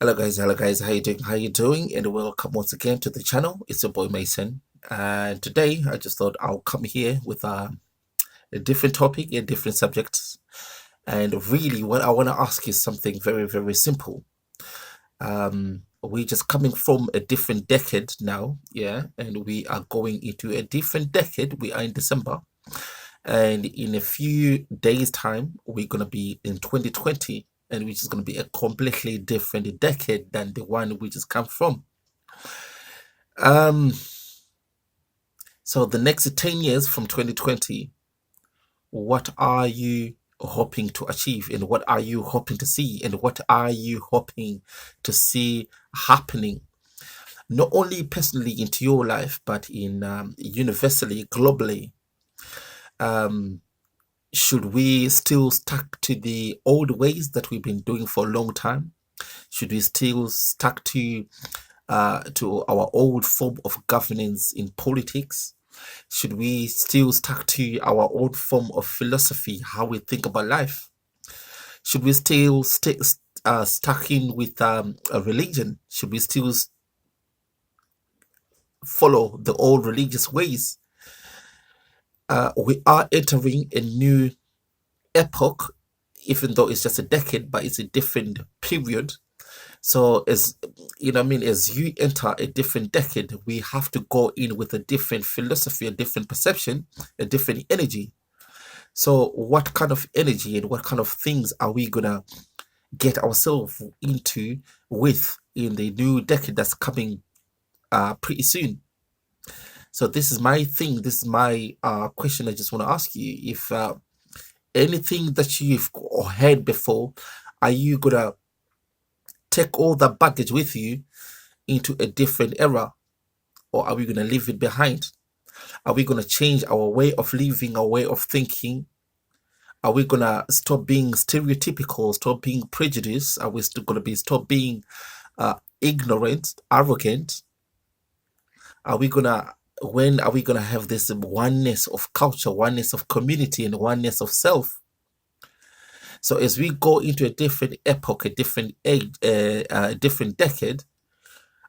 Hello guys, how you doing? And welcome once again to the channel. It's your boy Mason. And today I just thought I'll come here with a different topic, a different subject. And really what I want to ask is something very, very simple. We're just coming from a different decade now, yeah, and we are going into a different decade. We are in December, and in a few days' time, we're gonna be in 2020, and which is gonna be a completely different decade than the one we just come from. Um, so the next 10 years from 2020, what are you hoping to achieve, and what are you hoping to see, and what are you hoping to see happening? Not only personally into your life, but in universally, globally. Um, should we still stuck to the old ways that we've been doing for a long time? Should we still stuck to our old form of governance in politics? Should we still stuck to our old form of philosophy, how we think about life? Should we still stay stuck in with a religion? Should we still follow the old religious ways? We are entering a new epoch, even though it's just a decade, but it's a different period. So as you know, as you enter a different decade, we have to go in with a different philosophy, a different perception, a different energy. So what kind of energy and what kind of things are we gonna get ourselves into with in the new decade that's coming pretty soon? So this is my thing. This is my question. I just want to ask you if anything that you've heard before, are you gonna take all that baggage with you into a different era, or are we gonna leave it behind? Are we gonna change our way of living, our way of thinking? Are we gonna stop being stereotypical, stop being prejudiced? Are we still gonna be stop being ignorant, arrogant? Are we gonna when are we gonna have this oneness of culture, oneness of community, and oneness of self? So as we go into a different epoch, a different age, a different decade,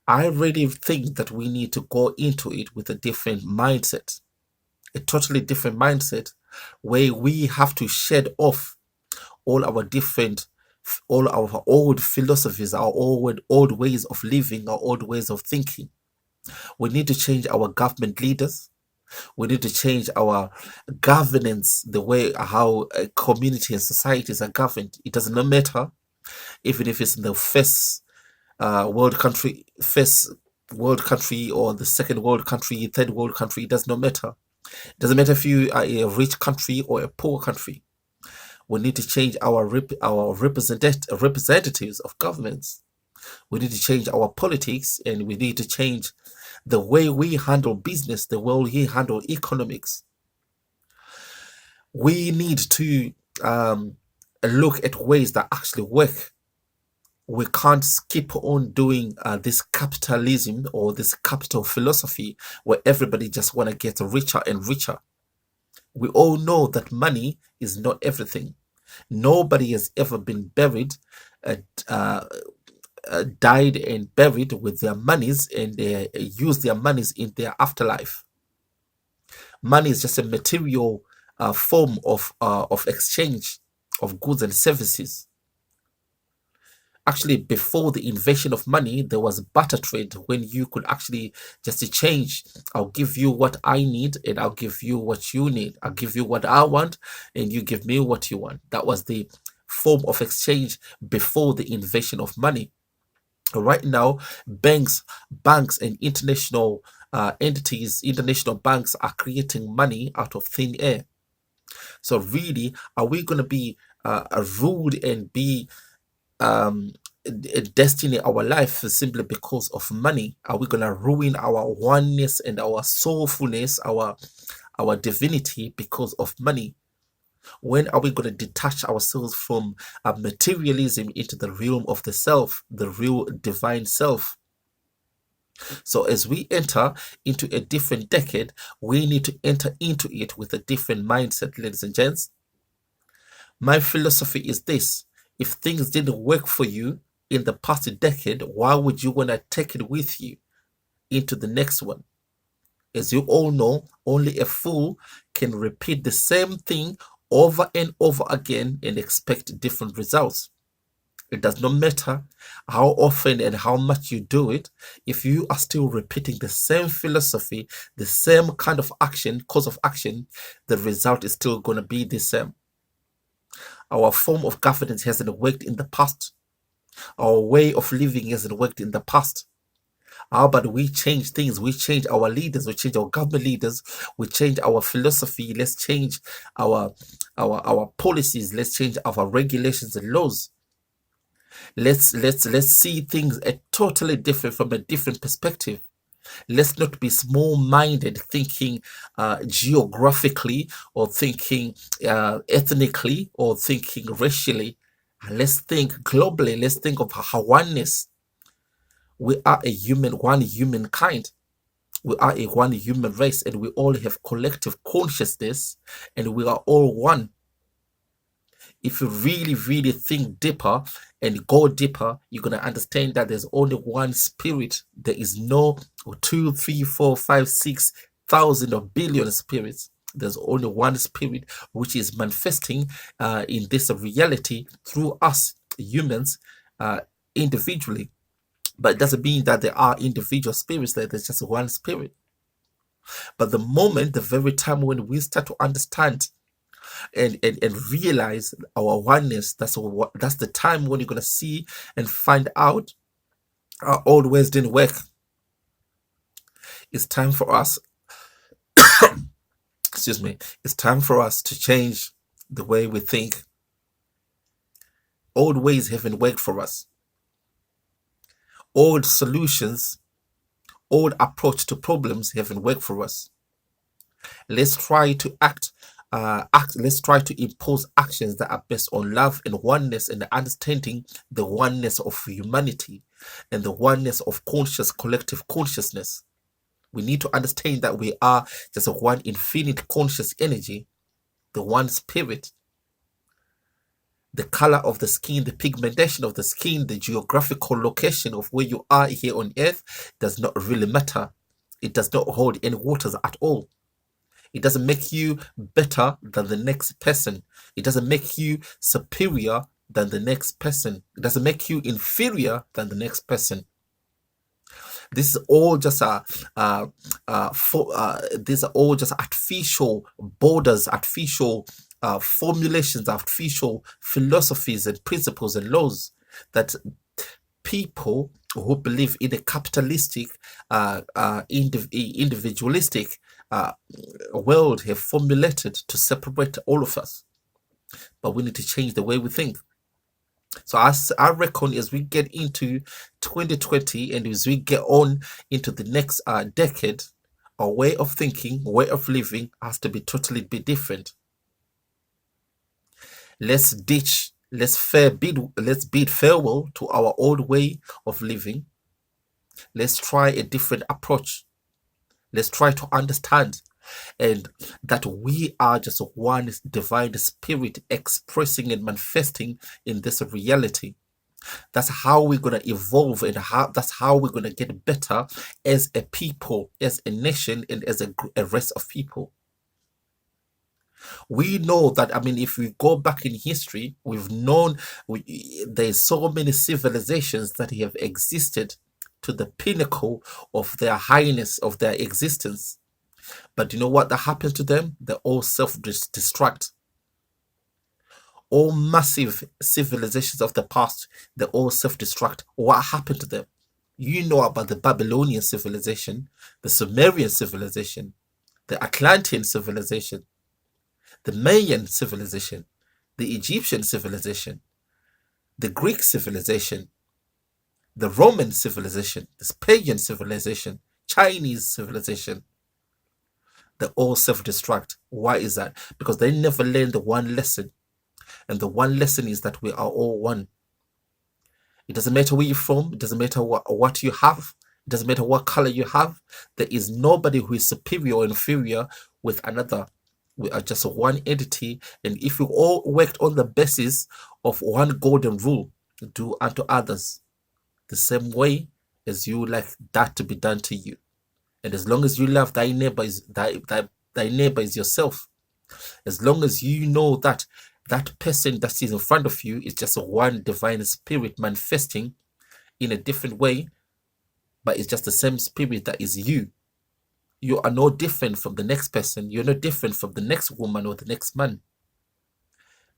I really think that we need to go into it with a different mindset, a totally different mindset, where we have to shed off all our different, all our old philosophies, our old ways of living, our old ways of thinking. We need to change our government leaders. We need to change our governance, the way how a community and societies are governed. It does not matter, even if it's in the first world country, or the second world country, third world country. It does not matter. It doesn't matter if you are a rich country or a poor country. We need to change our representatives of governments. We need to change our politics, and we need to change the way we handle business, the way we handle economics. We need to look at ways that actually work. We can't keep on doing this capitalism or this capital philosophy where everybody just want to get richer and richer. We all know that money is not everything. Nobody has ever been buried, died and buried with their monies, and they use their monies in their afterlife. Money is just a material form of exchange of goods and services. Actually, before the invention of money, there was barter trade, when you could actually just change. I'll give you what I need, and I'll give you what you need. I'll give you what I want, and you give me what you want. That was the form of exchange before the invention of money. Right now, banks, and international entities, international banks are creating money out of thin air. So really, are we going to be ruled and be destiny our life simply because of money? Are we going to ruin our oneness and our soulfulness, our divinity, because of money? When are we going to detach ourselves from materialism into the realm of the self, the real divine self? So as we enter into a different decade, we need to enter into it with a different mindset, ladies and gents. My philosophy is this: if things didn't work for you in the past decade, why would you want to take it with you into the next one? As you all know, only a fool can repeat the same thing over and over again and expect different results. It does not matter how often and how much you do it. If you are still repeating the same philosophy, the same kind of action, course of action, the result is still going to be the same. Our form of governance hasn't worked in the past. Our way of living hasn't worked in the past. How about we change things? We change our leaders, we change our government leaders, we change our philosophy, let's change our policies, let's change our regulations and laws. Let's see things totally different from a different perspective. Let's not be small-minded, thinking geographically or thinking ethnically or thinking racially. Let's think globally. Let's think of our oneness. We are one humankind. We are a one human race, and we all have collective consciousness, and we are all one. If you really, really think deeper and go deeper, you're going to understand that there's only one spirit. There is no 2, 3, 4, 5, 6,000 or billion spirits. There's only one spirit which is manifesting in this reality through us humans individually. But it doesn't mean that there are individual spirits, that there's just one spirit. But the very time when we start to understand and realize our oneness, that's the time when you're going to see and find out our old ways didn't work. It's time for us excuse me, it's time for us to change the way we think. Old ways haven't worked for us. Old solutions, old approach to problems haven't worked for us. Let's try to let's try to impose actions that are based on love and oneness and understanding the oneness of humanity and the oneness of collective consciousness. We need to understand that we are just one infinite conscious energy, the one spirit. The color of the skin, the pigmentation of the skin, the geographical location of where you are here on earth does not really matter. It does not hold any waters at all. It doesn't make you better than the next person. It doesn't make you superior than the next person. It doesn't make you inferior than the next person. This is all just these are all just artificial borders, artificial formulations, artificial philosophies and principles and laws that people who believe in a capitalistic, individualistic world have formulated to separate all of us. But we need to change the way we think. So I reckon as we get into 2020 and as we get on into the next decade, our way of thinking, way of living has to be totally different. Let's bid farewell to our old way of living. Let's try a different approach. Let's try to understand and that we are just one divine spirit expressing and manifesting in this reality. That's how we're going to evolve, and that's how we're going to get better as a people, as a nation, and as a race of people. We know that, I mean, if we go back in history, we've known there's so many civilizations that have existed to the pinnacle of their highness, of their existence. But you know what that happens to them? They all self-destruct. All massive civilizations of the past, they all self-destruct. What happened to them? You know about the Babylonian civilization, the Sumerian civilization, the Atlantean civilization, the Mayan civilization, the Egyptian civilization, the Greek civilization, the Roman civilization, the pagan civilization, Chinese civilization. They all self-destruct. Why is that? Because they never learned the one lesson. And the one lesson is that we are all one. It doesn't matter where you're from. It doesn't matter what you have. It doesn't matter what color you have. There is nobody who is superior or inferior with another. We are just one entity. And if we all worked on the basis of one golden rule, do unto others the same way as you like that to be done to you. And as long as you love thy neighbor is thy neighbor is yourself, as long as you know that that person that is in front of you is just one divine spirit manifesting in a different way, but it's just the same spirit that is you. You are no different from the next person. You're no different from the next woman or the next man.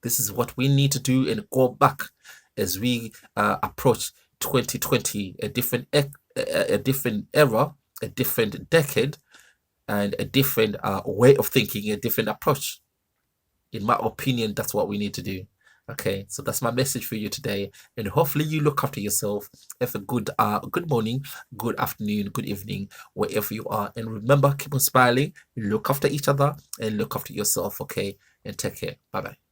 This is what we need to do and go back as we approach 2020, a different era, a different decade, and a different way of thinking, a different approach. In my opinion, that's what we need to do. Okay, so that's my message for you today, and hopefully you look after yourself. Have a good morning, good afternoon, good evening, wherever you are, and remember, keep on smiling, look after each other, and look after yourself. Okay, and take care. Bye bye.